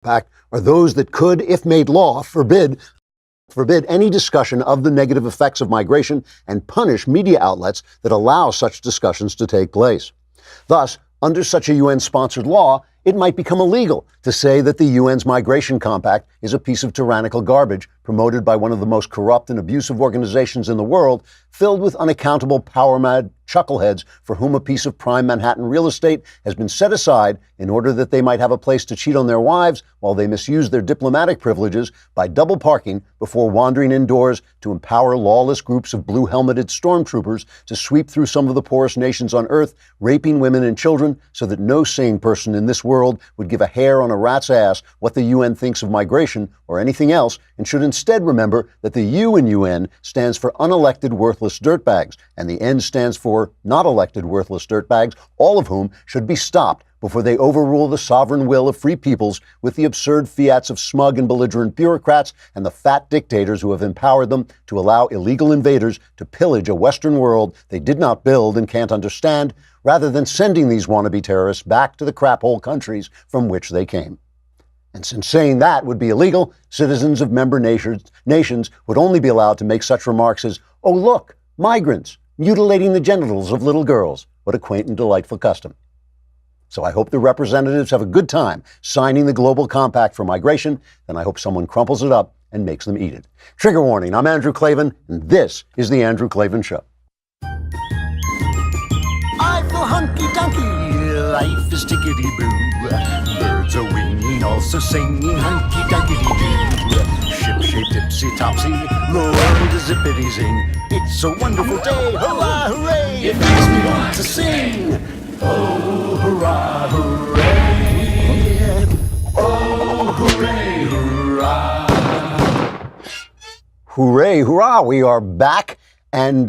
Compact are those that could, if made law, forbid any discussion of the negative effects of migration and punish media outlets that allow such discussions to take place. Thus, under such a UN-sponsored law, it might become illegal to say that the UN's Migration Compact is a piece of tyrannical garbage promoted by one of the most corrupt and abusive organizations in the world, filled with unaccountable power-mad chuckleheads for whom a piece of prime Manhattan real estate has been set aside in order that they might have a place to cheat on their wives while they misuse their diplomatic privileges by double parking before wandering indoors to empower lawless groups of blue-helmeted stormtroopers to sweep through some of the poorest nations on earth, raping women and children so that no sane person in this world would give a hair on a rat's ass what the UN thinks of migration or anything else, and should instead remember that the U in UN stands for unelected worthless dirtbags, and the N stands for not elected worthless dirtbags, all of whom should be stopped before they overrule the sovereign will of free peoples with the absurd fiats of smug and belligerent bureaucrats and the fat dictators who have empowered them to allow illegal invaders to pillage a Western world they did not build and can't understand, rather than sending these wannabe terrorists back to the crap-hole countries from which they came. And since saying that would be illegal, citizens of member nations would only be allowed to make such remarks as, "Oh look, migrants, mutilating the genitals of little girls. What a quaint and delightful custom." So I hope the representatives have a good time signing the Global Compact for migration, and I hope someone crumples it up and makes them eat it. Trigger warning, I'm Andrew Klavan, and this is The Andrew Klavan Show. I feel hunky-dunky, life is tickety-boo. Birds are winging, also singing hunky-dunky-doo. Ship-shaped, tipsy-topsy, the world is zippity-zing. It's a wonderful day, hurrah, hooray! It makes me want to sing. Oh, hurrah, hooray! Oh, hooray, hurrah! Hooray, hurrah, we are back. And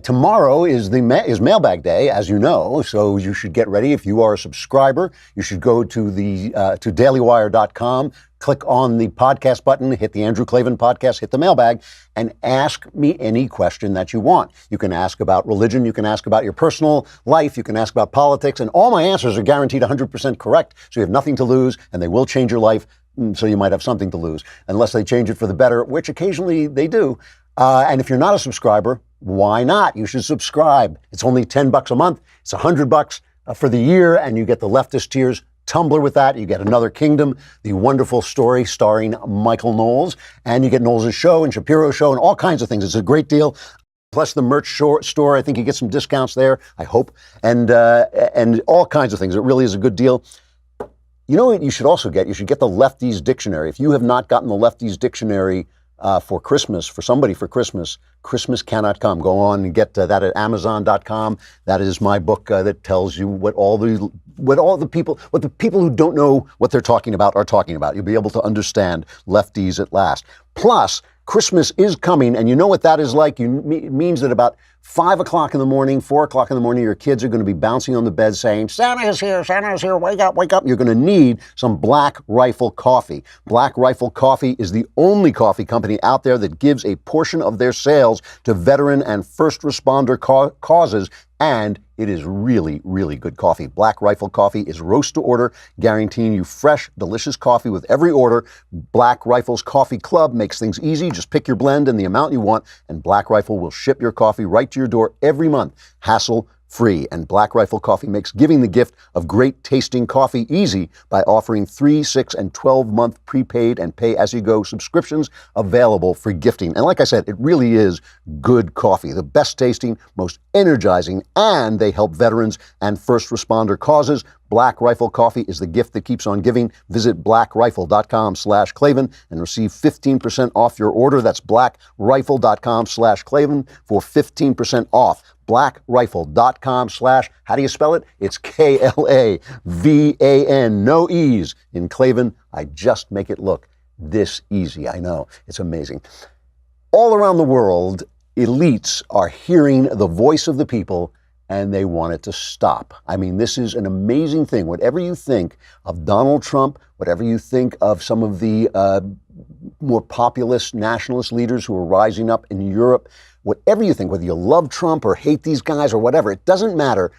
tomorrow is Mailbag Day, as you know, so you should get ready. If you are a subscriber, you should go to to dailywire.com, click on the podcast button, hit the Andrew Klavan podcast, hit the mailbag, and ask me any question that you want. You can ask about religion, you can ask about your personal life, you can ask about politics, and all my answers are guaranteed 100% correct, so you have nothing to lose, and they will change your life, so you might have something to lose, unless they change it for the better, which occasionally they do. And if you're not a subscriber, why not? You should subscribe. It's only $10 a month. It's $100 for the year, and you get the Leftist Tears Tumblr with that. You get Another Kingdom, the wonderful story starring Michael Knowles, and you get Knowles' show and Shapiro's show and all kinds of things. It's a great deal. Plus the merch store, I think you get some discounts there, I hope, and all kinds of things. It really is a good deal. You know what you should also get? You should get the Lefties Dictionary. If you have not gotten the Lefties Dictionary for Christmas, for somebody for Christmas, Christmas Cannot Come. Go on and get that at Amazon.com. That is my book that tells you what the people who don't know what they're talking about are talking about. You'll be able to understand lefties at last. Plus, Christmas is coming, and you know what that is like. It means that about 5 o'clock in the morning, 4 o'clock in the morning, your kids are going to be bouncing on the bed saying, Santa is here, wake up, wake up. You're going to need some Black Rifle coffee. Black Rifle Coffee is the only coffee company out there that gives a portion of their sales to veteran and first responder causes, and it is really, really good coffee. Black Rifle Coffee is roast to order, guaranteeing you fresh, delicious coffee with every order. Black Rifle's Coffee Club makes things easy. Just pick your blend and the amount you want, and Black Rifle will ship your coffee right to your door every month, hassle-free. And Black Rifle Coffee makes giving the gift of great tasting coffee easy by offering 3, 6, and 12-month prepaid and pay-as-you-go subscriptions available for gifting. And like I said, it really is good coffee, the best tasting, most energizing, and they help veterans and first responder causes. Black Rifle Coffee is the gift that keeps on giving. Visit blackrifle.com/Klavan and receive 15% off your order. That's blackrifle.com/Klavan for 15% off. blackrifle.com/ how do you spell it? It's Klavan, no E's in Klavan. I just make it look this easy. I know, it's amazing. All around the world, elites are hearing the voice of the people, and they want it to stop. I mean, this is an amazing thing. Whatever you think of Donald Trump, whatever you think of some of the more populist nationalist leaders who are rising up in Europe, whatever you think, whether you love Trump or hate these guys or whatever, it doesn't matter.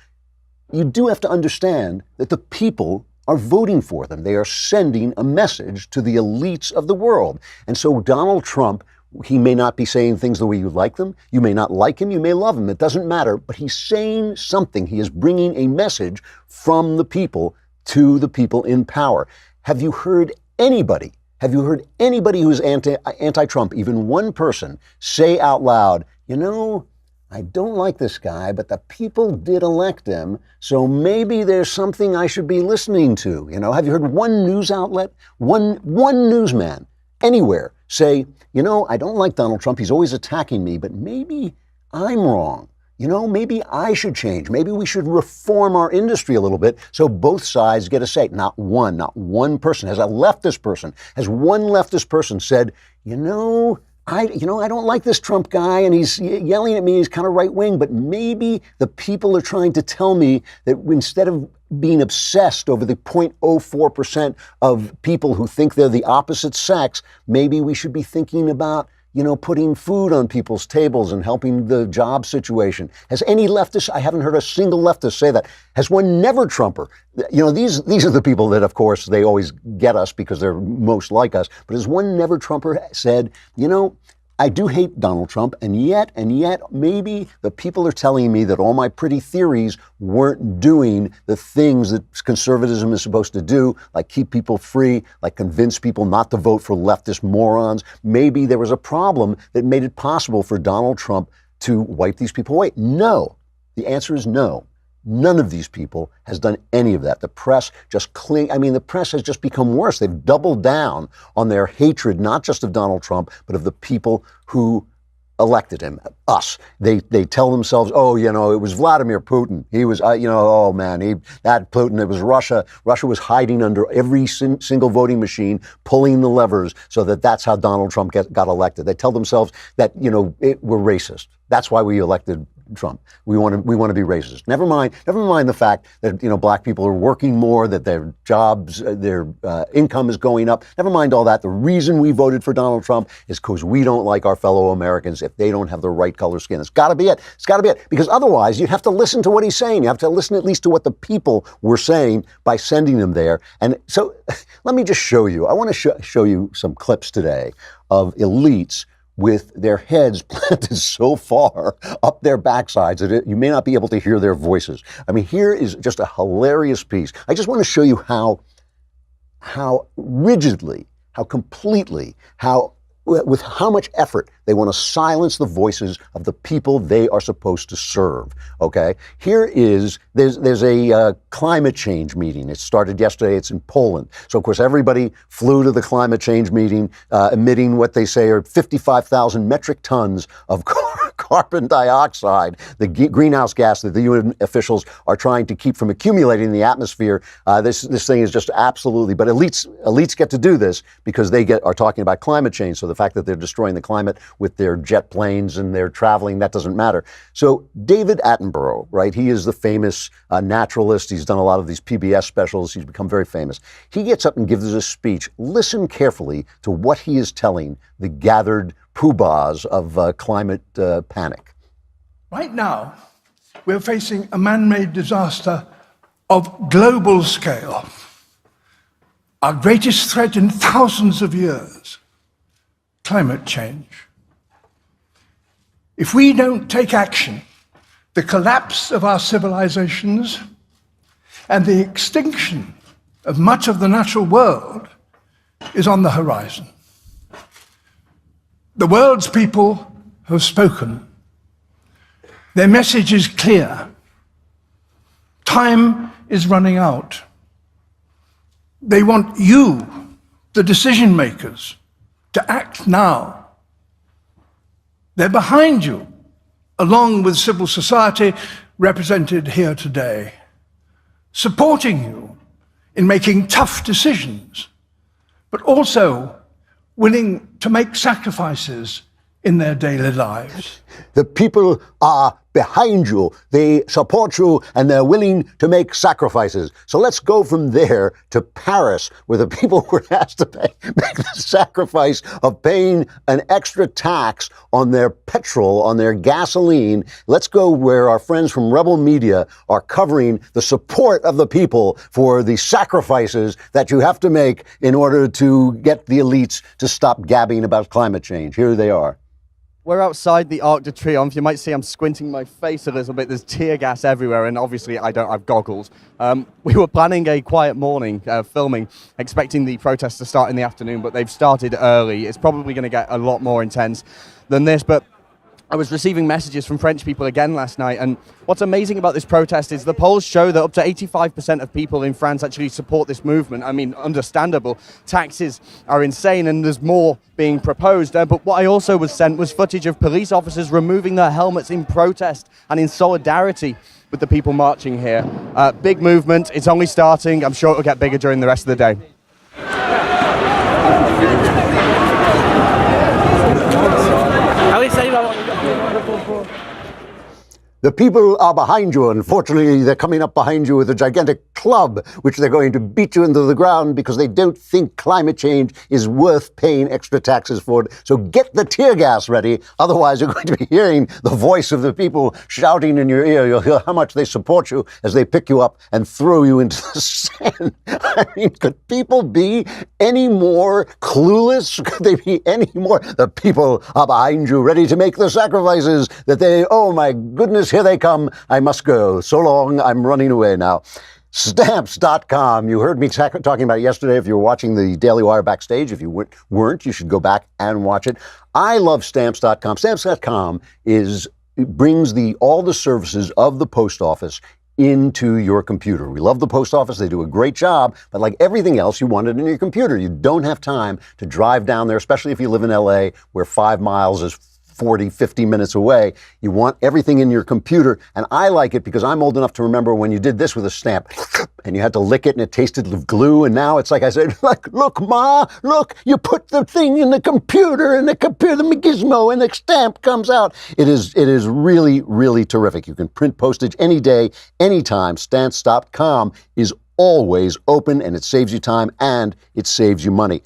You do have to understand that the people are voting for them. They are sending a message to the elites of the world. And so Donald Trump, he may not be saying things the way you like them. You may not like him. You may love him. It doesn't matter. But he's saying something. He is bringing a message from the people to the people in power. Have you heard anybody who's anti-Trump, even one person, say out loud, I don't like this guy, but the people did elect him, so maybe there's something I should be listening to? Have you heard one news outlet, one newsman anywhere say, I don't like Donald Trump, he's always attacking me, but maybe I'm wrong. Maybe I should change. Maybe we should reform our industry a little bit so both sides get a say. Not one person. Has one leftist person said, I don't like this Trump guy and he's yelling at me, he's kind of right wing, but maybe the people are trying to tell me that instead of being obsessed over the 0.04% of people who think they're the opposite sex, maybe we should be thinking about putting food on people's tables and helping the job situation. Has any leftist, I haven't heard a single leftist say that. Has one never Trumper? These are the people that, of course, they always get us because they're most like us. But has one never Trumper said, I do hate Donald Trump, and yet, maybe the people are telling me that all my pretty theories weren't doing the things that conservatism is supposed to do, like keep people free, like convince people not to vote for leftist morons. Maybe there was a problem that made it possible for Donald Trump to wipe these people away. No. The answer is no. None of these people has done any of that. The press the press has just become worse. They've doubled down on their hatred, not just of Donald Trump, but of the people who elected him, us. They tell themselves, it was Vladimir Putin. He was, that Putin, it was Russia. Russia was hiding under every single voting machine, pulling the levers so that's how Donald Trump got elected. They tell themselves that, we're racist. That's why we elected Trump. We want to be racist. Never mind the fact that black people are working more, that their jobs, their income is going up. Never mind all that. The reason we voted for Donald Trump is because we don't like our fellow Americans if they don't have the right color skin. It's got to be it. Because otherwise, you'd have to listen to what he's saying. You have to listen at least to what the people were saying by sending them there. And so, let me just show you. I want to show you some clips today of elites with their heads planted so far up their backsides that you may not be able to hear their voices. I mean, here is just a hilarious piece. I just want to show you how rigidly, how completely, with how much effort they want to silence the voices of the people they are supposed to serve, okay? There's a climate change meeting. It started yesterday. It's in Poland. So, of course, everybody flew to the climate change meeting, emitting what they say are 55,000 metric tons of carbon dioxide, the greenhouse gas that the UN officials are trying to keep from accumulating in the atmosphere. This thing is just absolutely, but elites get to do this because they are talking about climate change. So the fact that they're destroying the climate with their jet planes and their traveling, that doesn't matter. So David Attenborough, right? He is the famous naturalist. He's done a lot of these PBS specials. He's become very famous. He gets up and gives a speech. Listen carefully to what he is telling the gathered poobahs of climate panic. Right now, we're facing a man-made disaster of global scale. Our greatest threat in thousands of years, climate change. If we don't take action, the collapse of our civilizations and the extinction of much of the natural world is on the horizon. The world's people have spoken. Their message is clear. Time is running out. They want you, the decision makers, to act now. They're behind you, along with civil society represented here today, supporting you in making tough decisions, but also willing to make sacrifices in their daily lives. The people are behind you. They support you, and they're willing to make sacrifices. So let's go from there to Paris, where the people were asked to make the sacrifice of paying an extra tax on their petrol, on their gasoline. Let's go where our friends from Rebel Media are covering the support of the people for the sacrifices that you have to make in order to get the elites to stop gabbing about climate change. Here they are. We're outside the Arc de Triomphe. You might see I'm squinting my face a little bit. There's tear gas everywhere, and obviously I don't have goggles. We were planning a quiet morning, filming, expecting the protests to start in the afternoon, but they've started early. It's probably going to get a lot more intense than this, but I was receiving messages from French people again last night, and what's amazing about this protest is the polls show that up to 85% of people in France actually support this movement. I mean, understandable. Taxes are insane, and there's more being proposed. But what I also was sent was footage of police officers removing their helmets in protest and in solidarity with the people marching here. Big movement. It's only starting. I'm sure it'll get bigger during the rest of the day. The people are behind you. Unfortunately, they're coming up behind you with a gigantic club, which they're going to beat you into the ground because they don't think climate change is worth paying extra taxes for. So get the tear gas ready. Otherwise, you're going to be hearing the voice of the people shouting in your ear. You'll hear how much they support you as they pick you up and throw you into the sand. I mean, could people be any more clueless? Could they be any more? The people are behind you, ready to make the sacrifices that they, oh my goodness, here they come. I must go. So long. I'm running away now. Stamps.com. You heard me talking about it yesterday. If you were watching the Daily Wire backstage, if you weren't, you should go back and watch it. I love Stamps.com. Stamps.com brings all the services of the post office into your computer. We love the post office. They do a great job, but like everything else, you want it in your computer. You don't have time to drive down there, especially if you live in LA, where 5 miles is 40, 50 minutes away. You want everything in your computer. And I like it because I'm old enough to remember when you did this with a stamp and you had to lick it and it tasted of glue. And now it's like I said, like, look, Ma, look, you put the thing in the computer and the gizmo and the stamp comes out. It is really, really terrific. You can print postage any day, anytime. Stamps.com is always open, and it saves you time and it saves you money.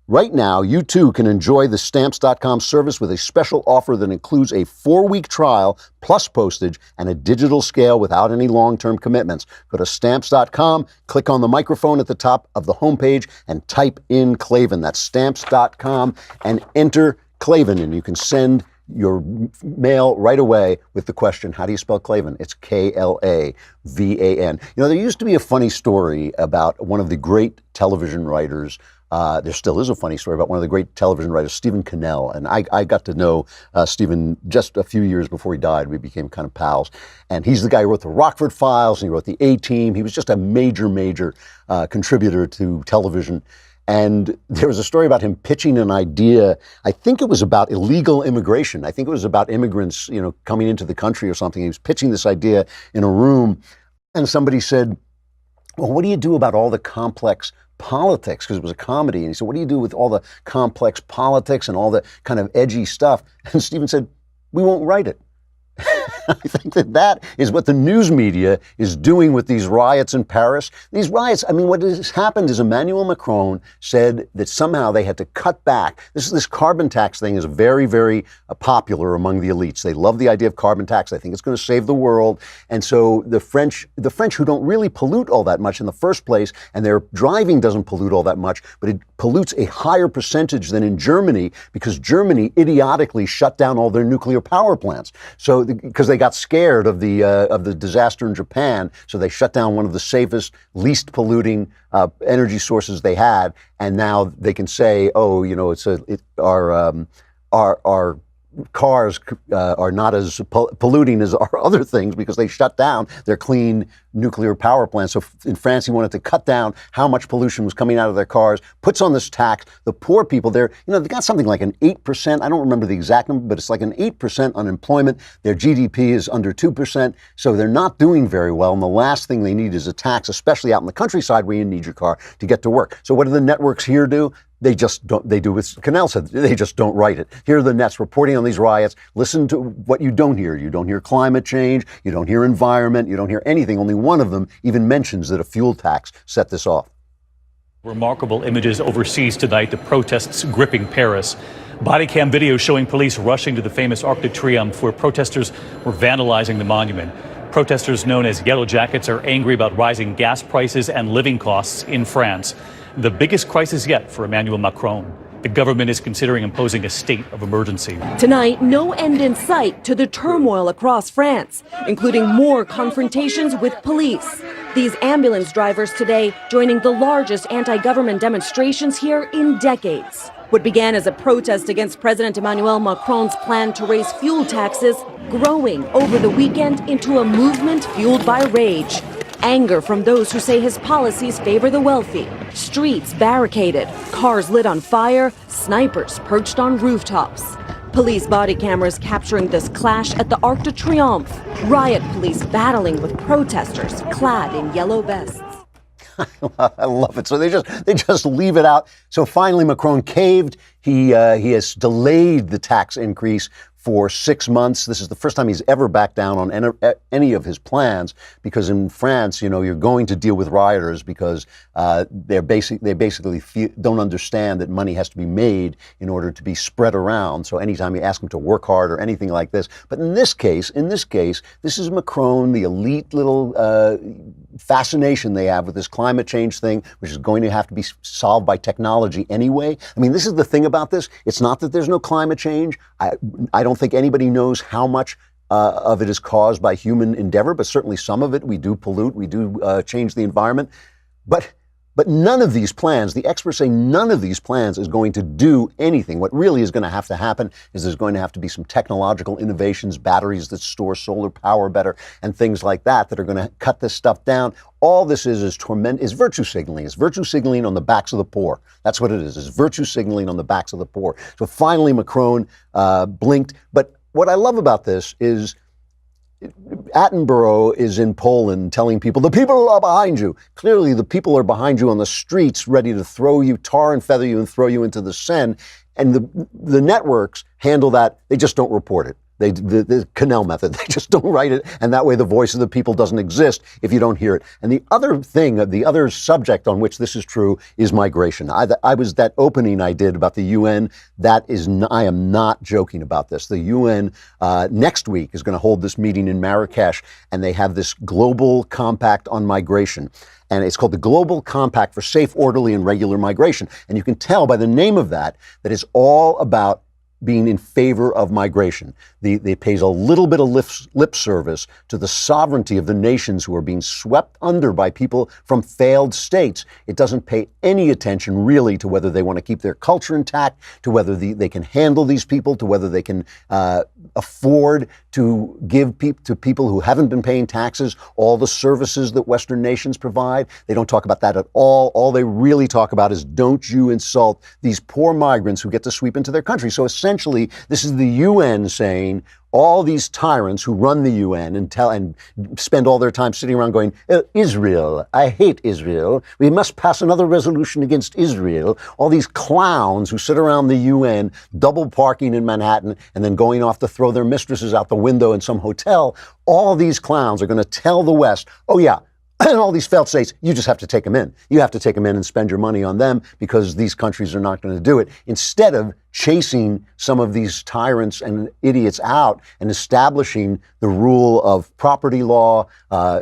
Right now, you too can enjoy the Stamps.com service with a special offer that includes a 4-week trial plus postage and a digital scale without any long-term commitments. Go to Stamps.com, click on the microphone at the top of the homepage, and type in Klavan. That's Stamps.com, and enter Klavan, and you can send your mail right away with the question, how do you spell Klavan? It's Klavan. You know, there used to be a funny story about one of the great television writers. There still is a funny story about one of the great television writers, Stephen Cannell. And I got to know Stephen just a few years before he died. We became kind of pals. And he's the guy who wrote the Rockford Files, and he wrote the A-Team. He was just a major contributor to television. And there was a story about him pitching an idea. I think it was about illegal immigration. I think it was about immigrants, coming into the country or something. He was pitching this idea in a room, and somebody said, well, what do you do about all the complex politics? Because it was a comedy. And he said, what do you do with all the complex politics and all the kind of edgy stuff? And Stephen said, we won't write it. I think that is what the news media is doing with these riots in Paris. These riots, I mean, what has happened is Emmanuel Macron said that somehow they had to cut back. This carbon tax thing is very popular among the elites. They love the idea of carbon tax. They think it's going to save the world. And so the French who don't really pollute all that much in the first place, and their driving doesn't pollute all that much, but it pollutes a higher percentage than in Germany, because Germany idiotically shut down all their nuclear power plants. So because they got scared of the disaster in Japan, so they shut down one of the safest, least polluting energy sources they had, and now they can say, oh, our cars are not as polluting as our other things because they shut down their clean nuclear power plants. So in France, he wanted to cut down how much pollution was coming out of their cars, puts on this tax. The poor people there, they got something like an 8%. I don't remember the exact number, but it's like an 8% unemployment. Their GDP is under 2%. So they're not doing very well. And the last thing they need is a tax, especially out in the countryside where you need your car to get to work. So what do the networks here do? they just don't. They do what Cannell said. They just don't write it. Here are the Nets reporting on these riots. Listen to what you don't hear. You don't hear climate change. You don't hear environment. You don't hear anything. Only one of them even mentions that a fuel tax set this off. Remarkable images overseas tonight. The protests gripping Paris. Body cam video showing police rushing to the famous Arc de Triomphe, where protesters were vandalizing the monument. Protesters known as Yellow Jackets are angry about rising gas prices and living costs in France. The biggest crisis yet for Emmanuel Macron. The government is considering imposing a state of emergency. Tonight, no end in sight to the turmoil across France, including more confrontations with police. These ambulance drivers today joining the largest anti-government demonstrations here in decades. What began as a protest against President Emmanuel Macron's plan to raise fuel taxes, growing over the weekend into a movement fueled by rage. Anger from those who say his policies favor the wealthy. Streets barricaded, cars lit on fire, snipers perched on rooftops. Police body cameras capturing this clash at the Arc de Triomphe. Riot police battling with protesters clad in yellow vests. I love it. So they just leave it out. So finally, Macron caved. He has delayed the tax increase for 6 months. This is the first time he's ever backed down on any of his plans, because in France, you're going to deal with rioters because they basically don't understand that money has to be made in order to be spread around. So anytime you ask them to work hard or anything like this, but in this case, this is Macron, the elite little fascination they have with this climate change thing, which is going to have to be solved by technology anyway. I mean, this is the thing about this. It's not that there's no climate change. I don't think anybody knows how much of it is caused by human endeavor, but certainly some of it. We do pollute, we do change the environment. But none of these plans, the experts say none of these plans is going to do anything. What really is going to have to happen is there's going to have to be some technological innovations, batteries that store solar power better, and things like that are going to cut this stuff down. All this is virtue signaling. It's virtue signaling on the backs of the poor. That's what it is. It's virtue signaling on the backs of the poor. So finally, Macron blinked. But what I love about this is Attenborough is in Poland telling people, the people are behind you. Clearly, the people are behind you on the streets, ready to throw you, tar and feather you, and throw you into the Seine. And the networks handle that. They just don't report it. The Cannell method. They just don't write it, and that way the voice of the people doesn't exist if you don't hear it. And the other subject on which this is true is migration. I was that opening I did about the UN. I am not joking about this. The UN next week is going to hold this meeting in Marrakesh, and they have this global compact on migration. And it's called the Global Compact for Safe, Orderly, and Regular Migration. And you can tell by the name of that it's all about being in favor of migration. They pays a little bit of lip service to the sovereignty of the nations who are being swept under by people from failed states. It doesn't pay any attention really to whether they want to keep their culture intact, to whether they can handle these people, to whether they can afford to give to people who haven't been paying taxes all the services that Western nations provide. They don't talk about that at all. All they really talk about is, don't you insult these poor migrants who get to sweep into their country. So essentially, this is the UN saying, all these tyrants who run the UN and spend all their time sitting around going, Israel, I hate Israel. We must pass another resolution against Israel. All these clowns who sit around the UN, double parking in Manhattan and then going off to throw their mistresses out the window in some hotel. All these clowns are going to tell the West, oh yeah, and all these failed states, you just have to take them in. You have to take them in and spend your money on them because these countries are not going to do it. Instead of chasing some of these tyrants and idiots out and establishing the rule of property law,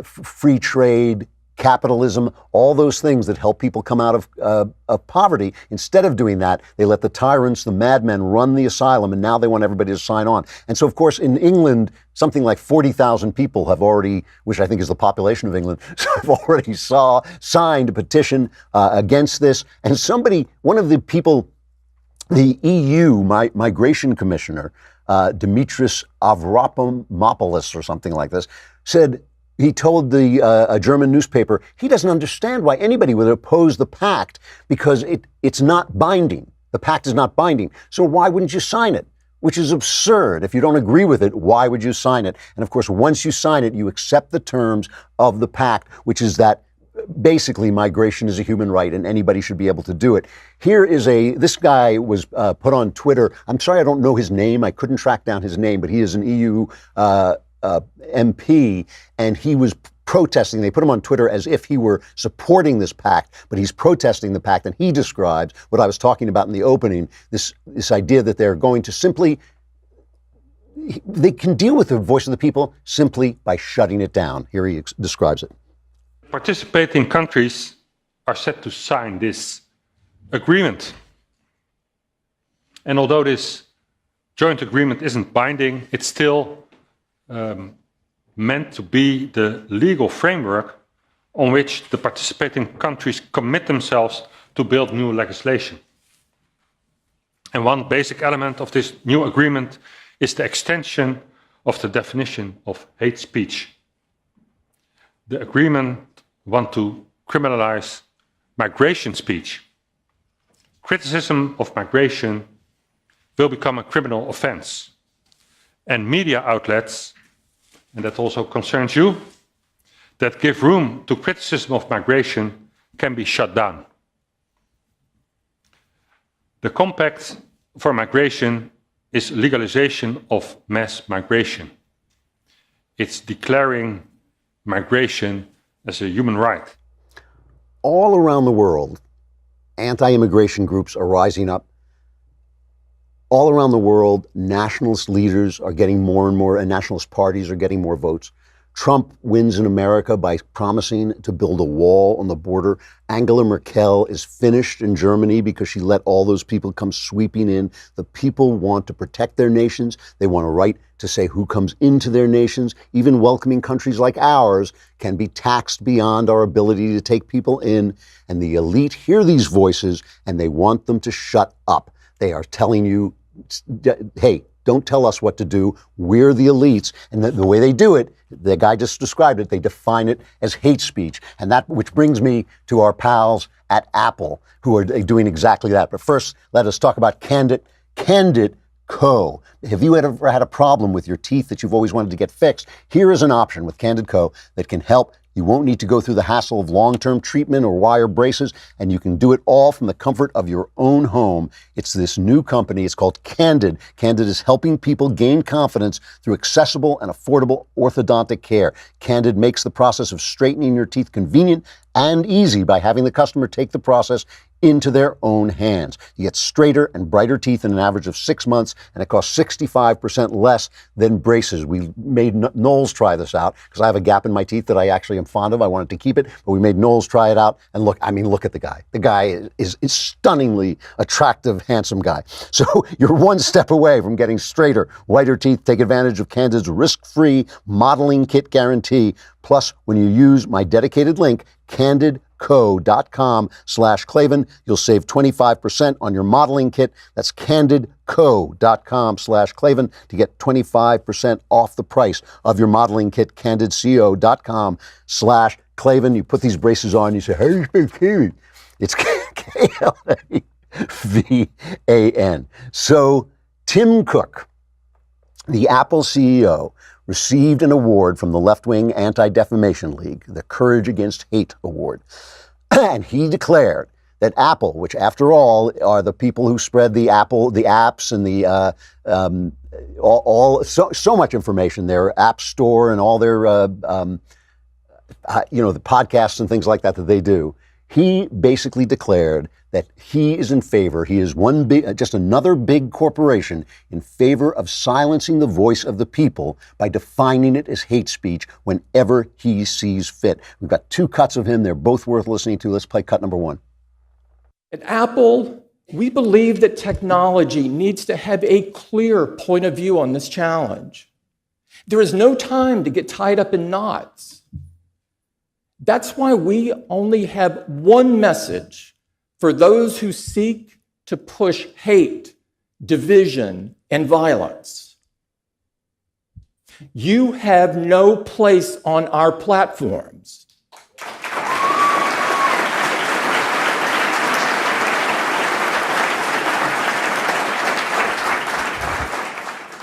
free trade, capitalism, all those things that help people come out of poverty. Instead of doing that, they let the tyrants, the madmen, run the asylum, and now they want everybody to sign on. And so, of course, in England, something like 40,000 people have already, which I think is the population of England, have already signed a petition against this. And one of the people, the EU migration commissioner, Dimitris Avramopoulos or something like this, said, he told a German newspaper he doesn't understand why anybody would oppose the pact because it's not binding. The pact is not binding. So why wouldn't you sign it? Which is absurd. If you don't agree with it, why would you sign it? And of course, once you sign it, you accept the terms of the pact, which is that basically migration is a human right and anybody should be able to do it. This guy was put on Twitter. I'm sorry, I don't know his name. I couldn't track down his name, but he is an EU MP, and he was protesting. They put him on Twitter as if he were supporting this pact, but he's protesting the pact, and he describes what I was talking about in the opening, this idea that they're going to simply, they can deal with the voice of the people simply by shutting it down. Here he describes it. Participating countries are set to sign this agreement. And although this joint agreement isn't binding, it's still meant to be the legal framework on which the participating countries commit themselves to build new legislation. And one basic element of this new agreement is the extension of the definition of hate speech. The agreement wants to criminalize migration speech. Criticism of migration will become a criminal offense. And media outlets, and that also concerns you, that give room to criticism of migration can be shut down. The Compact for Migration is legalization of mass migration. It's declaring migration as a human right. All around the world, anti-immigration groups are rising up. All around the world, nationalist leaders are getting more and more, and nationalist parties are getting more votes. Trump wins in America by promising to build a wall on the border. Angela Merkel is finished in Germany because she let all those people come sweeping in. The people want to protect their nations. They want a right to say who comes into their nations. Even welcoming countries like ours can be taxed beyond our ability to take people in. And the elite hear these voices and they want them to shut up. They are telling you, hey, don't tell us what to do. We're the elites. And the way they do it, the guy just described it, they define it as hate speech. And that, which brings me to our pals at Apple, who are doing exactly that. But first, let us talk about Candid Co. Have you ever had a problem with your teeth that you've always wanted to get fixed? Here is an option with Candid Co. that can help. You won't need to go through the hassle of long-term treatment or wire braces, and you can do it all from the comfort of your own home. It's this new company. It's called Candid. Candid is helping people gain confidence through accessible and affordable orthodontic care. Candid makes the process of straightening your teeth convenient and easy by having the customer take the process into their own hands. You get straighter and brighter teeth in an average of 6 months, and it costs 65% less than braces. We made Knowles try this out because I have a gap in my teeth that I actually am fond of. I wanted to keep it, but we made Knowles try it out, and look at the guy. The guy is stunningly attractive, handsome guy. So you're one step away from getting straighter, whiter teeth. Take advantage of Candid's risk-free modeling kit guarantee. Plus, when you use my dedicated link, candidco.com/Klavan, you'll save 25% on your modeling kit. That's candidco.com/Klavan to get 25% off the price of your modeling kit, candidco.com/Klavan. You put these braces on, you say, how do you speak Kiwi? It's Klavan. So Tim Cook, the Apple CEO, received an award from the left-wing Anti-Defamation League, the Courage Against Hate Award. And he declared that Apple, which after all are the people who spread the apps and the so much information, their app store and all their the podcasts and things like that they do. He basically declared that he is in favor, he is just another big corporation in favor of silencing the voice of the people by defining it as hate speech whenever he sees fit. We've got 2 cuts of him. They're both worth listening to. Let's play cut number 1. At Apple, we believe that technology needs to have a clear point of view on this challenge. There is no time to get tied up in knots. That's why we only have one message for those who seek to push hate, division, and violence. You have no place on our platforms.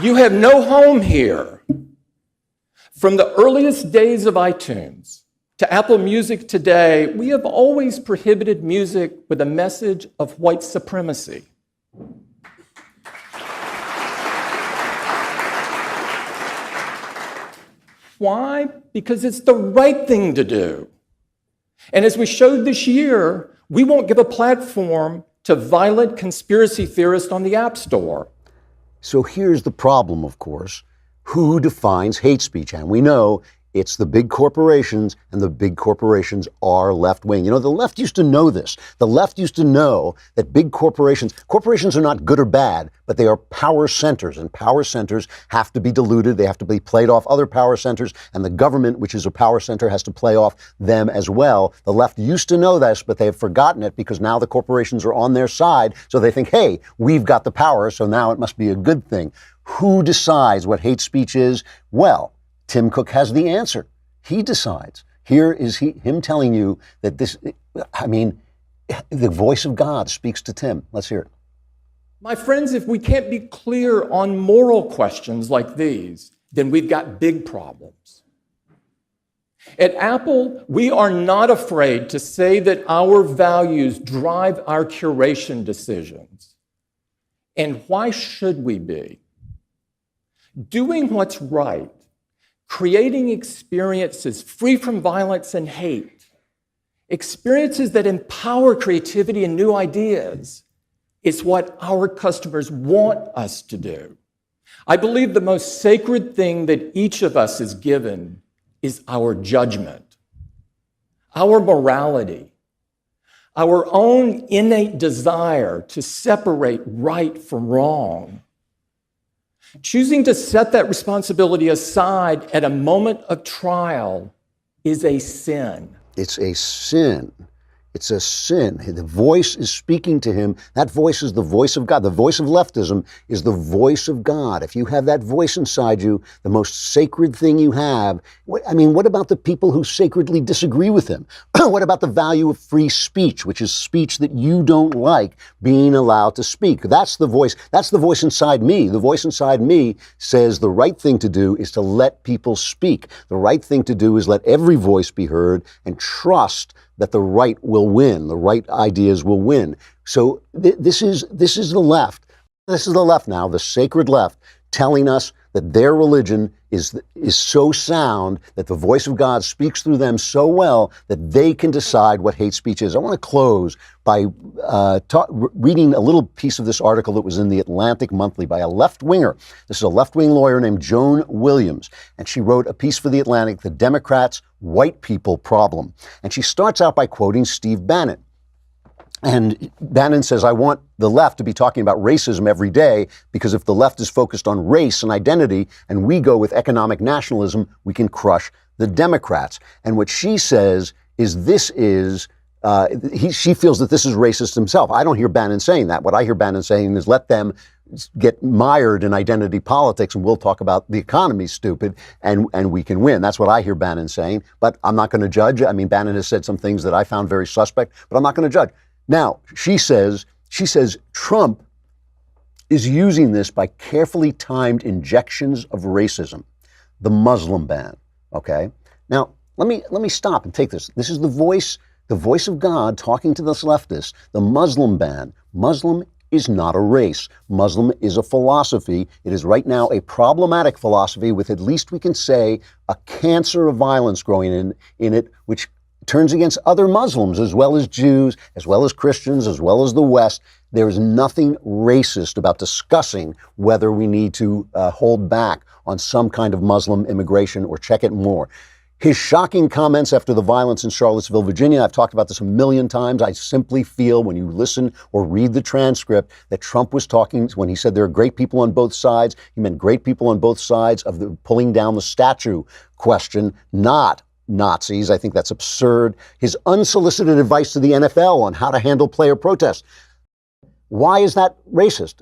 You have no home here. From the earliest days of iTunes To Apple Music today, we have always prohibited music with a message of white supremacy. Why? Because it's the right thing to do. And as we showed this year, we won't give a platform to violent conspiracy theorists on the App Store. So here's the problem, of course. Who defines hate speech? And we know it's the big corporations, and the big corporations are left-wing. You know, the left used to know this. The left used to know that big corporations are not good or bad, but they are power centers, and power centers have to be diluted. They have to be played off other power centers, and the government, which is a power center, has to play off them as well. The left used to know this, but they've forgotten it because now the corporations are on their side, so they think, hey, we've got the power, so now it must be a good thing. Who decides what hate speech is? Well, Tim Cook has the answer. He decides. Here is him telling you that the voice of God speaks to Tim. Let's hear it. My friends, if we can't be clear on moral questions like these, then we've got big problems. At Apple, we are not afraid to say that our values drive our curation decisions. And why should we be? Doing what's right, creating experiences free from violence and hate, experiences that empower creativity and new ideas, is what our customers want us to do. I believe the most sacred thing that each of us is given is our judgment, our morality, our own innate desire to separate right from wrong. Choosing to set that responsibility aside at a moment of trial is a sin. It's a sin. It's a sin. The voice is speaking to him. That voice is the voice of God. The voice of leftism is the voice of God. If you have that voice inside you, the most sacred thing you have, what about the people who sacredly disagree with him? What about the value of free speech, which is speech that you don't like being allowed to speak? That's the voice inside me. The voice inside me says the right thing to do is to let people speak. The right thing to do is let every voice be heard and trust that the right will win, the right ideas will win. So this is the left. This is the left now, the sacred left, telling us that their religion is so sound, that the voice of God speaks through them so well that they can decide what hate speech is. I want to close by reading a little piece of this article that was in the Atlantic Monthly by a left-winger. This is a left-wing lawyer named Joan Williams, and she wrote a piece for the Atlantic, The Democrats' White People Problem. And she starts out by quoting Steve Bannon. And Bannon says, I want the left to be talking about racism every day, because if the left is focused on race and identity and we go with economic nationalism, we can crush the Democrats. And what she says is she feels that this is racist himself. I don't hear Bannon saying that. What I hear Bannon saying is let them get mired in identity politics and we'll talk about the economy, stupid, and we can win. That's what I hear Bannon saying, but I'm not going to judge. I mean, Bannon has said some things that I found very suspect, but I'm not going to judge. Now, she says Trump is using this by carefully timed injections of racism, the Muslim ban, okay? Now, let me stop and take this. This is the voice of God talking to this leftist, the Muslim ban. Muslim is not a race. Muslim is a philosophy. It is right now a problematic philosophy with, at least we can say, a cancer of violence growing in it, which turns against other Muslims, as well as Jews, as well as Christians, as well as the West. There is nothing racist about discussing whether we need to hold back on some kind of Muslim immigration or check it more. His shocking comments after the violence in Charlottesville, Virginia, I've talked about this a million times. I simply feel when you listen or read the transcript that Trump was talking, when he said there are great people on both sides, he meant great people on both sides of the pulling down the statue question, not Nazis. I think that's absurd. His unsolicited advice to the NFL on how to handle player protests. Why is that racist?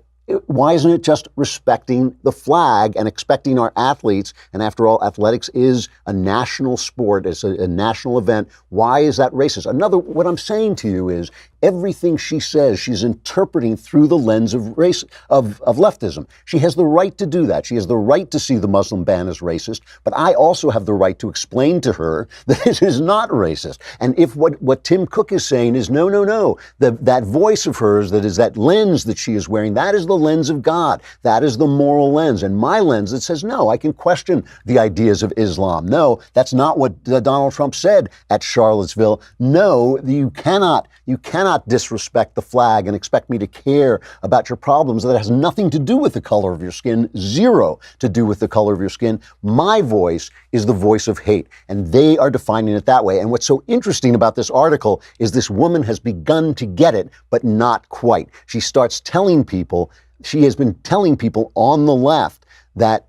why isn't it just respecting the flag and expecting our athletes? And after all, athletics is a national sport. It's a national event. Why is that racist? What I'm saying to you is everything she says, she's interpreting through the lens of leftism. She has the right to do that. She has the right to see the Muslim ban as racist. But I also have the right to explain to her that it is not racist. And if what Tim Cook is saying is no, that voice of hers, that is that lens that she is wearing, that is the lens of God. That is the moral lens. And my lens that says, no, I can question the ideas of Islam. No, that's not what Donald Trump said at Charlottesville. No, you cannot disrespect the flag and expect me to care about your problems. That has nothing to do with the color of your skin, zero to do with the color of your skin. My voice is the voice of hate, and they are defining it that way. And what's so interesting about this article is this woman has begun to get it, but not quite. She starts telling people, she has been telling people on the left that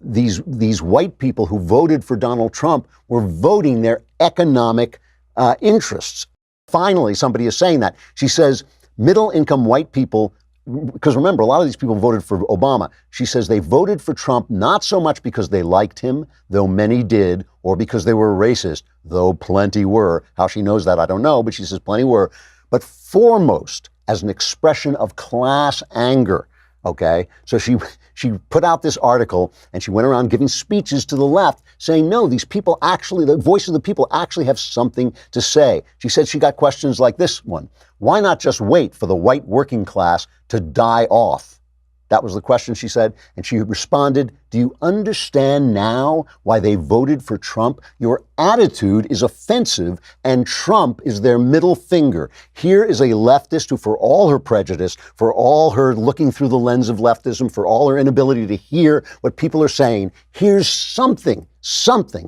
these white people who voted for Donald Trump were voting their economic interests. Finally, somebody is saying that. She says middle-income white people, because remember, a lot of these people voted for Obama. She says they voted for Trump not so much because they liked him, though many did, or because they were racist, though plenty were. How she knows that, I don't know, but she says plenty were. But foremost, as an expression of class anger. Okay, so she put out this article and she went around giving speeches to the left saying, no, these people actually, the voice of the people actually have something to say. She said she got questions like this one. Why not just wait for the white working class to die off? That was the question, she said. And she responded, do you understand now why they voted for Trump? Your attitude is offensive and Trump is their middle finger. Here is a leftist who, for all her prejudice, for all her looking through the lens of leftism, for all her inability to hear what people are saying, here's something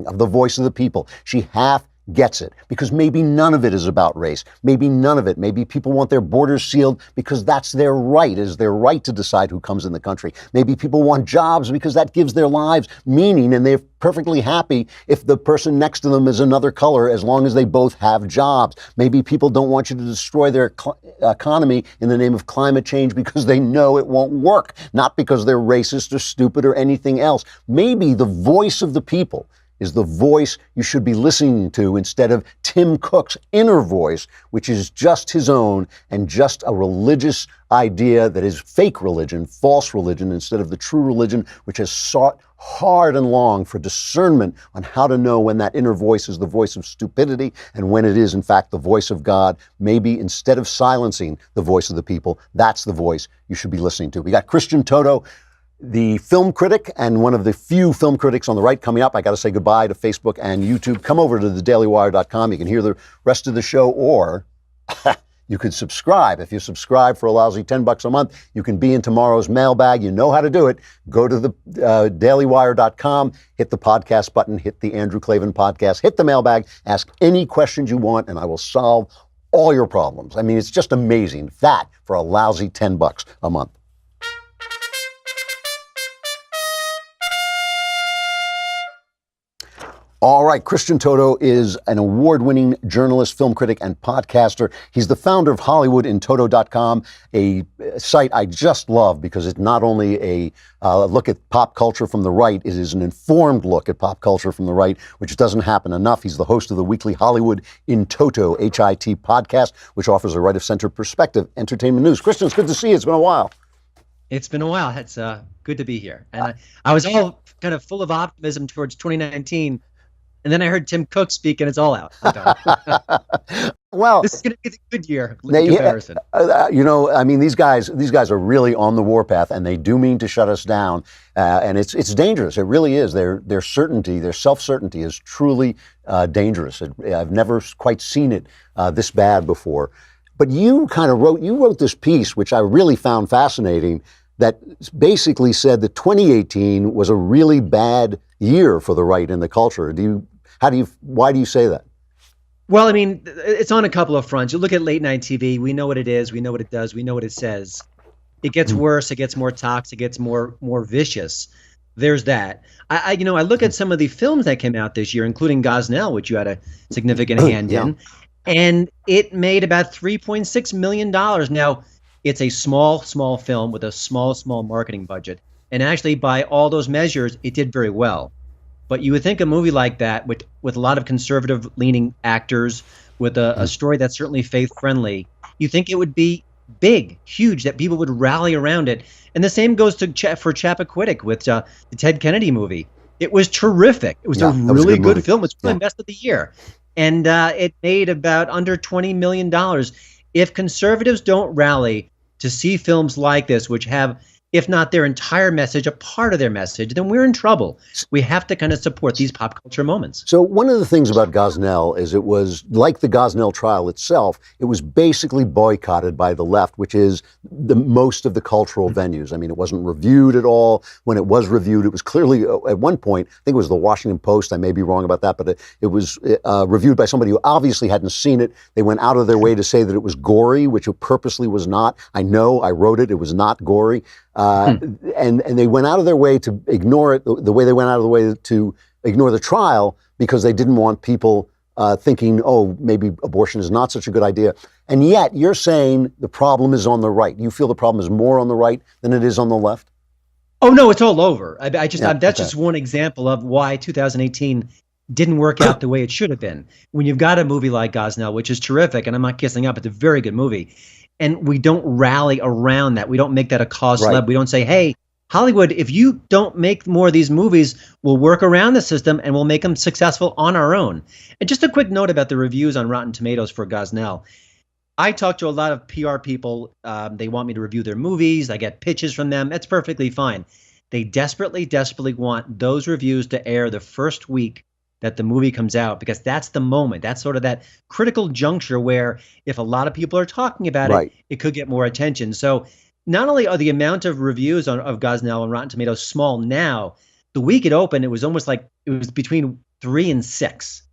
of the voice of the people. She half gets it, because maybe none of it is about race. Maybe none of it. Maybe people want their borders sealed because that's their right, is their right to decide who comes in the country. Maybe people want jobs because that gives their lives meaning and they're perfectly happy if the person next to them is another color as long as they both have jobs. Maybe people don't want you to destroy their economy in the name of climate change because they know it won't work, not because they're racist or stupid or anything else. Maybe the voice of the people is the voice you should be listening to instead of Tim Cook's inner voice, which is just his own and just a religious idea that is fake religion, false religion, instead of the true religion, which has sought hard and long for discernment on how to know when that inner voice is the voice of stupidity and when it is, in fact, the voice of God. Maybe instead of silencing the voice of the people, that's the voice you should be listening to. We got Christian Toto, the film critic and one of the few film critics on the right, coming up. I got to say goodbye to Facebook and YouTube. Come over to thedailywire.com. You can hear the rest of the show, or you could subscribe. If you subscribe for a lousy $10 a month, you can be in tomorrow's mailbag. You know how to do it. Go to the dailywire.com, hit the podcast button, hit the Andrew Klavan podcast, hit the mailbag, ask any questions you want, and I will solve all your problems. I mean, it's just amazing. That for a lousy $10 a month. All right, Christian Toto is an award-winning journalist, film critic, and podcaster. He's the founder of HollywoodInToto.com, a site I just love because it's not only a look at pop culture from the right, it is an informed look at pop culture from the right, which doesn't happen enough. He's the host of the weekly Hollywood in Toto, HIT podcast, which offers a right-of-center perspective, entertainment news. Christian, it's good to see you. It's been a while. It's been a while. It's good to be here. And I was all kind of full of optimism towards 2019. And then I heard Tim Cook speak, and it's all out. Well, this is going to be the good year in comparison. You know, I mean, these guys are really on the warpath, and they do mean to shut us down. And it's dangerous. It really is. Their certainty, their self-certainty is truly dangerous. I've never quite seen it this bad before. But you wrote this piece, which I really found fascinating, that basically said that 2018 was a really bad year for the right in the culture. Why do you say that? Well, I mean, it's on a couple of fronts. You look at late night TV, we know what it is, we know what it does, we know what it says. It gets worse, it gets more toxic, it gets more vicious. There's that. I look at some of the films that came out this year, including Gosnell, which you had a significant hand in, and it made about $3.6 million. Now, It's a small film with a small marketing budget. And actually, by all those measures, it did very well. But you would think a movie like that, with a lot of conservative-leaning actors, with a story that's certainly faith-friendly, you think it would be big, huge, that people would rally around it. And the same goes to for Chappaquiddick with the Ted Kennedy movie. It was terrific. It was a really good film. It's probably best of the year. And it made about under $20 million. If conservatives don't rally to see films like this, which have, if not their entire message, a part of their message, then we're in trouble. We have to kind of support these pop culture moments. So one of the things about Gosnell is it was like the Gosnell trial itself. It was basically boycotted by the left, which is the most of the cultural venues. I mean, it wasn't reviewed at all. When it was reviewed, it was clearly at one point, I think it was the Washington Post. I may be wrong about that, but it was reviewed by somebody who obviously hadn't seen it. They went out of their way to say that it was gory, which it purposely was not. I know, I wrote it. It was not gory. And they went out of their way to ignore it the way they went out of the way to ignore the trial because they didn't want people thinking, oh, maybe abortion is not such a good idea. And yet you're saying the problem is on the right. You feel the problem is more on the right than it is on the left? Oh, no, it's all over. That's just one example of why 2018 didn't work out the way it should have been. When you've got a movie like Gosnell, which is terrific, and I'm not kissing up, it's a very good movie, and we don't rally around that. We don't make that a cause celeb. We don't say, hey, Hollywood, if you don't make more of these movies, we'll work around the system and we'll make them successful on our own. And just a quick note about the reviews on Rotten Tomatoes for Gosnell. I talk to a lot of PR people. They want me to review their movies. I get pitches from them. That's perfectly fine. They desperately want those reviews to air the first week that the movie comes out, because that's the moment. That's sort of that critical juncture where if a lot of people are talking about it, it could get more attention. So not only are the amount of reviews of Gosnell on Rotten Tomatoes small now, the week it opened, it was almost like it was between 3 and 6.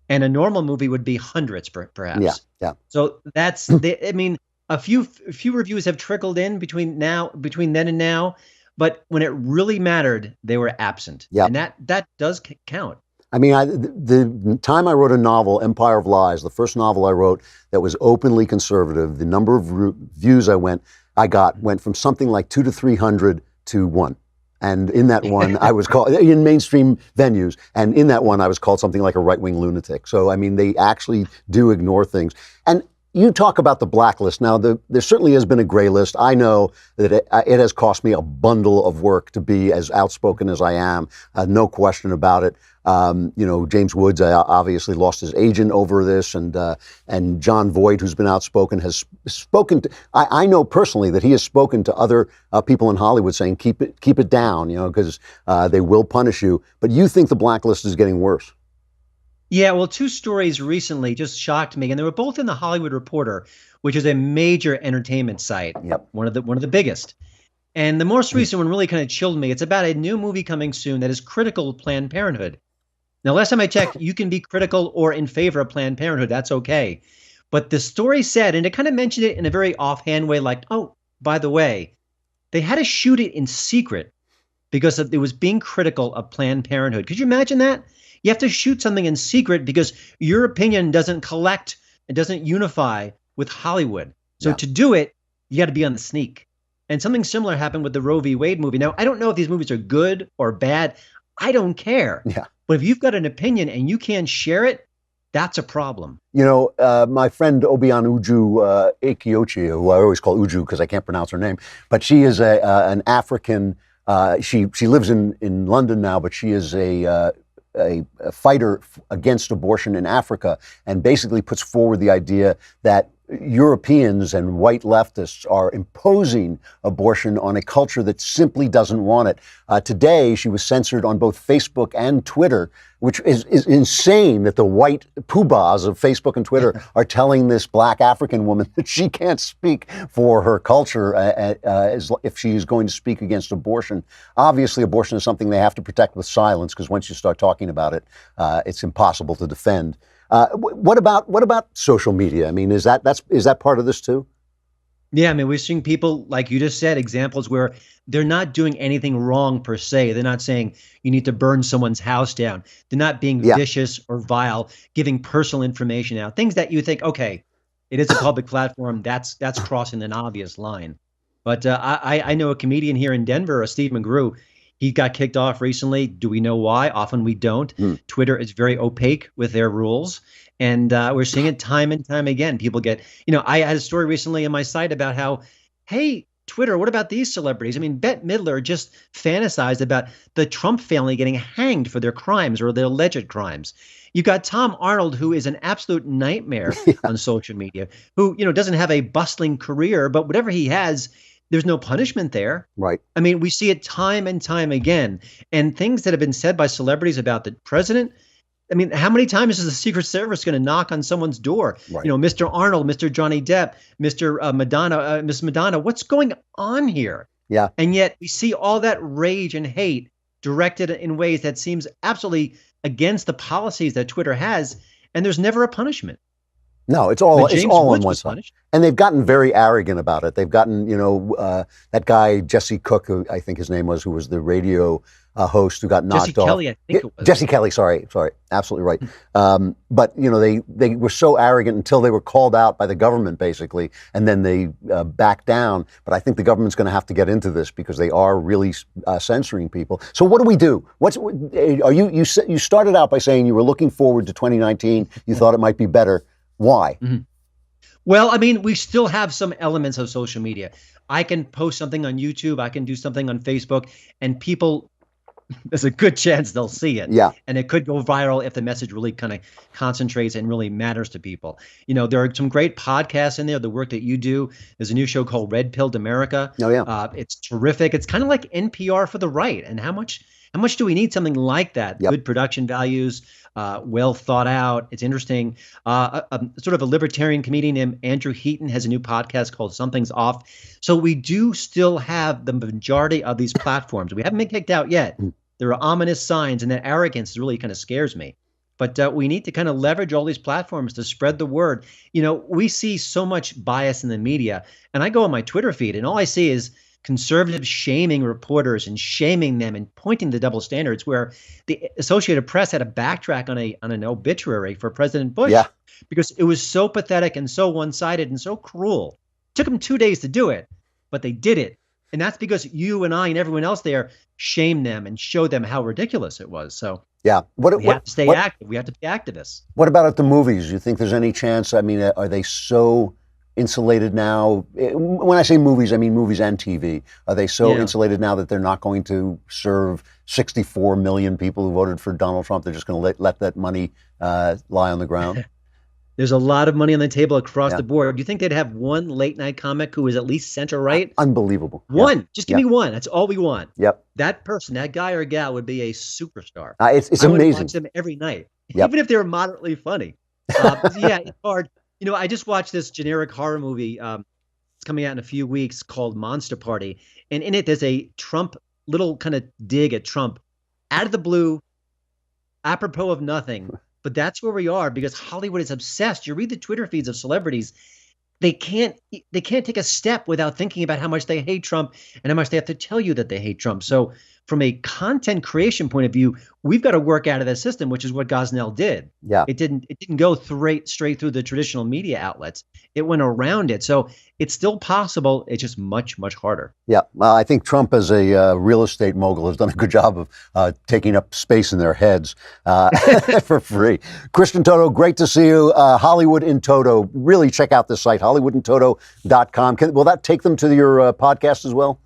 And a normal movie would be hundreds, perhaps. Yeah. So that's, I mean, a few reviews have trickled in between then and now, but when it really mattered, they were absent. Yeah. And that does count. I mean, the time I wrote a novel, Empire of Lies, the first novel I wrote that was openly conservative, the number of reviews I got went from something like 200 to 300 to 1. And in that one, I was called, in mainstream venues, and in that one, I was called something like a right-wing lunatic. So, I mean, they actually do ignore things. And you talk about the blacklist. Now, there certainly has been a gray list. I know that it has cost me a bundle of work to be as outspoken as I am. No question about it. James Woods obviously lost his agent over this, and John Voight, who's been outspoken, has spoken to. I know personally that he has spoken to other people in Hollywood saying keep it down, because they will punish you. But you think the blacklist is getting worse? Yeah, well, 2 stories recently just shocked me, and they were both in the Hollywood Reporter, which is a major entertainment site. Yep. One of the biggest. And the most recent one really kind of chilled me. It's about a new movie coming soon that is critical of Planned Parenthood. Now, last time I checked, you can be critical or in favor of Planned Parenthood. That's okay. But the story said, and it kind of mentioned it in a very offhand way, like, oh, by the way, they had to shoot it in secret because it was being critical of Planned Parenthood. Could you imagine that? You have to shoot something in secret because your opinion doesn't collect, it doesn't unify with Hollywood. So to do it, you got to be on the sneak. And something similar happened with the Roe v. Wade movie. Now, I don't know if these movies are good or bad. I don't care. Yeah. But if you've got an opinion and you can't share it, that's a problem. My friend Obian Uju Ekiochi, who I always call Uju because I can't pronounce her name, but she is an African. She lives in London now, but she is a fighter against abortion in Africa, and basically puts forward the idea that Europeans and white leftists are imposing abortion on a culture that simply doesn't want it. Today, she was censored on both Facebook and Twitter, which is insane that the white poobahs of Facebook and Twitter are telling this black African woman that she can't speak for her culture if she is going to speak against abortion. Obviously, abortion is something they have to protect with silence, because once you start talking about it, it's impossible to defend. What about social media? I mean, is that part of this too? Yeah, I mean, we're seeing people, like you just said, examples where they're not doing anything wrong per se. They're not saying you need to burn someone's house down. They're not being vicious or vile, giving personal information out. Things that you think, okay, It is a public platform. That's crossing an obvious line. But I know a comedian here in Denver, Steve McGrew. He got kicked off recently. Do we know why? Often we don't. Twitter is very opaque with their rules. And we're seeing it time and time again. People get, I had a story recently on my site about how, hey, Twitter, what about these celebrities? I mean, Bette Midler just fantasized about the Trump family getting hanged for their crimes or their alleged crimes. You got Tom Arnold, who is an absolute nightmare on social media, who, doesn't have a bustling career, but whatever he has, there's no punishment there. Right. I mean, we see it time and time again. And things that have been said by celebrities about the president, I mean, how many times is the Secret Service going to knock on someone's door? Right. Mr. Arnold, Mr. Johnny Depp, Mr. Madonna, Miss Madonna, what's going on here? Yeah. And yet we see all that rage and hate directed in ways that seems absolutely against the policies that Twitter has, and there's never a punishment. No, it's all James on Woods one was side. punished. And they've gotten very arrogant about it. They've gotten, that guy, Jesse Cook, who I think his name was, who was the radio host who got knocked Jesse off. Kelly, I think it was. Jesse Kelly, sorry, absolutely right. But, they were so arrogant until they were called out by the government, basically, and then they backed down. But I think the government's going to have to get into this because they are really censoring people. So what do we do? You started out by saying you were looking forward to 2019. You thought it might be better. Why? Mm-hmm. Well, I mean, we still have some elements of social media. I can post something on YouTube. I can do something on Facebook, and people, there's a good chance they'll see it. Yeah. And it could go viral if the message really kind of concentrates and really matters to people. There are some great podcasts in there, the work that you do. There's a new show called Red Pilled America. Oh, yeah. It's terrific. It's kind of like NPR for the right. And how much do we need something like that? Yep. Good production values, well thought out. It's interesting. Sort of a libertarian comedian named Andrew Heaton has a new podcast called Something's Off. So we do still have the majority of these platforms. We haven't been kicked out yet. There are ominous signs, and that arrogance really kind of scares me. But we need to kind of leverage all these platforms to spread the word. We see so much bias in the media, and I go on my Twitter feed, and all I see is conservatives shaming reporters and shaming them and pointing to double standards, where the Associated Press had to backtrack on an obituary for President Bush because it was so pathetic and so one-sided and so cruel. It took them 2 days to do it, but they did it. And that's because you and I and everyone else there shamed them and showed them how ridiculous it was. So we have to stay active. We have to be activists. What about at the movies? You think there's any chance? I mean, are they so insulated now? When I say movies, I mean movies and TV. Are they so insulated now that they're not going to serve 64 million people who voted for Donald Trump? They're just going to let that money lie on the ground? There's a lot of money on the table across the board. Do you think they'd have one late night comic who is at least center right? Unbelievable. One. Just give me one. That's all we want. Yep. That person, that guy or gal would be a superstar. It's I would amazing. watch them every night, even if they were moderately funny. It's hard. I just watched this generic horror movie. It's coming out in a few weeks called Monster Party. And in it, there's a Trump little kind of dig at Trump out of the blue, apropos of nothing. But that's where we are because Hollywood is obsessed. You read the Twitter feeds of celebrities. They can't take a step without thinking about how much they hate Trump and how much they have to tell you that they hate Trump. So from a content creation point of view, we've got to work out of that system, which is what Gosnell did. Yeah. It didn't go straight through the traditional media outlets. It went around it. So it's still possible. It's just much, much harder. Yeah. I think Trump as a real estate mogul has done a good job of taking up space in their heads for free. Christian Toto, great to see you. Hollywood in Toto. Really check out this site, hollywoodintoto.com. Will that take them to your podcast as well?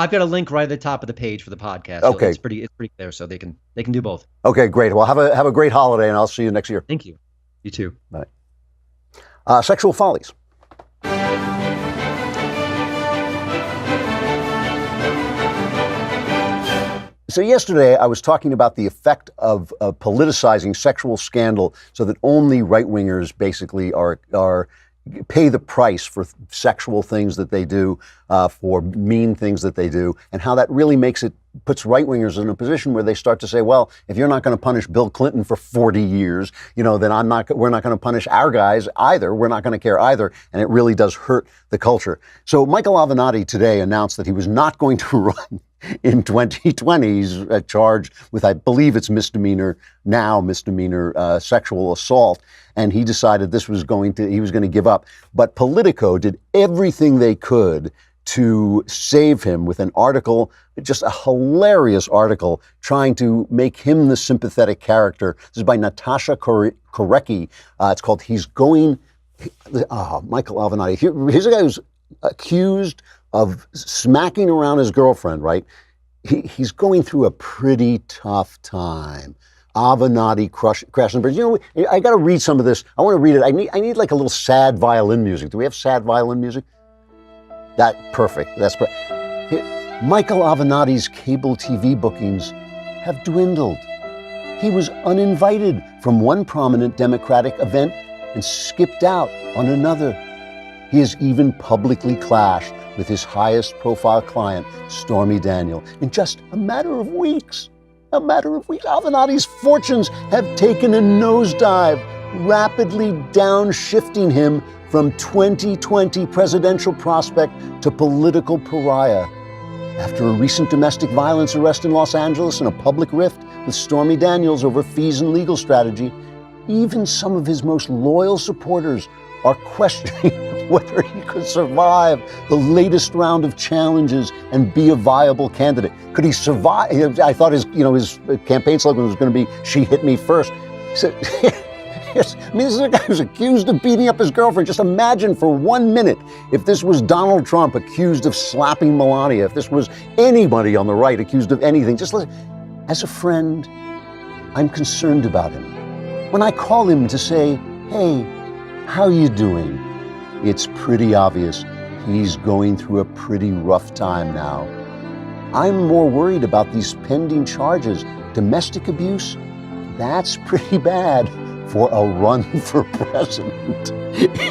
I've got a link right at the top of the page for the podcast. Okay. So it's pretty clear, so they can do both. Okay, great. Well, have a great holiday, and I'll see you next year. Thank you. You too. Bye. Sexual follies. So yesterday I was talking about the effect of politicizing sexual scandal so that only right-wingers basically are pay the price for sexual things that they do, for mean things that they do, and how that really puts right-wingers in a position where they start to say, well, if you're not going to punish Bill Clinton for 40 years, then we're not going to punish our guys either. We're not going to care either. And it really does hurt the culture. So Michael Avenatti today announced that he was not going to run in 2020. He's charged with, I believe it's misdemeanor sexual assault. And he decided he was going to give up. But Politico did everything they could to save him with an article, just a hilarious article, trying to make him the sympathetic character. This is by Natasha Korecki. It's called Michael Avenatti. Here's a guy who's accused of smacking around his girlfriend, right? He's going through a pretty tough time. Avenatti crashing bridge. You know, I got to read some of this. I want to read it. I need like a little sad violin music. Do we have sad violin music? Perfect. That's perfect. Michael Avenatti's cable TV bookings have dwindled. He was uninvited from one prominent Democratic event and skipped out on another. He has even publicly clashed with his highest profile client, Stormy Daniels, in just a matter of weeks. Avenatti's fortunes have taken a nosedive, rapidly downshifting him from 2020 presidential prospect to political pariah. After a recent domestic violence arrest in Los Angeles and a public rift with Stormy Daniels over fees and legal strategy, even some of his most loyal supporters are questioning whether he could survive the latest round of challenges and be a viable candidate. Could he survive? I thought his campaign slogan was going to be, "She hit me first." So, yes, I mean, this is a guy who's accused of beating up his girlfriend. Just imagine for 1 minute if this was Donald Trump accused of slapping Melania, if this was anybody on the right accused of anything. Just listen. As a friend, I'm concerned about him. When I call him to say, "Hey, how you doing?" it's pretty obvious he's going through a pretty rough time now. I'm more worried about these pending charges. Domestic abuse? That's pretty bad for a run for president.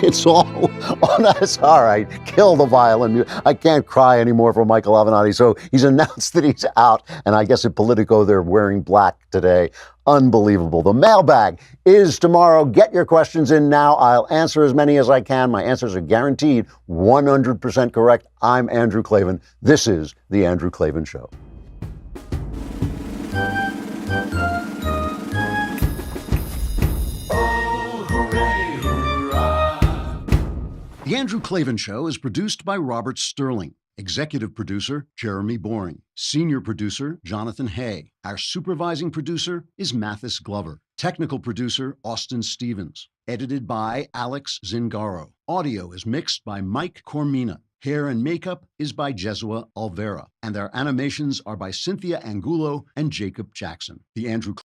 It's all on us. All right, kill the violin. I can't cry anymore for Michael Avenatti. So he's announced that he's out, and I guess at Politico they're wearing black today. Unbelievable. The mailbag is tomorrow. Get your questions in now. I'll answer as many as I can. My answers are guaranteed 100% correct. I'm Andrew Klavan. This is The Andrew Klavan Show. The Andrew Klavan Show is produced by Robert Sterling. Executive producer, Jeremy Boring. Senior producer, Jonathan Hay. Our supervising producer is Mathis Glover. Technical producer, Austin Stevens. Edited by Alex Zingaro. Audio is mixed by Mike Cormina. Hair and makeup is by Jesua Alvera. And our animations are by Cynthia Angulo and Jacob Jackson. The Andrew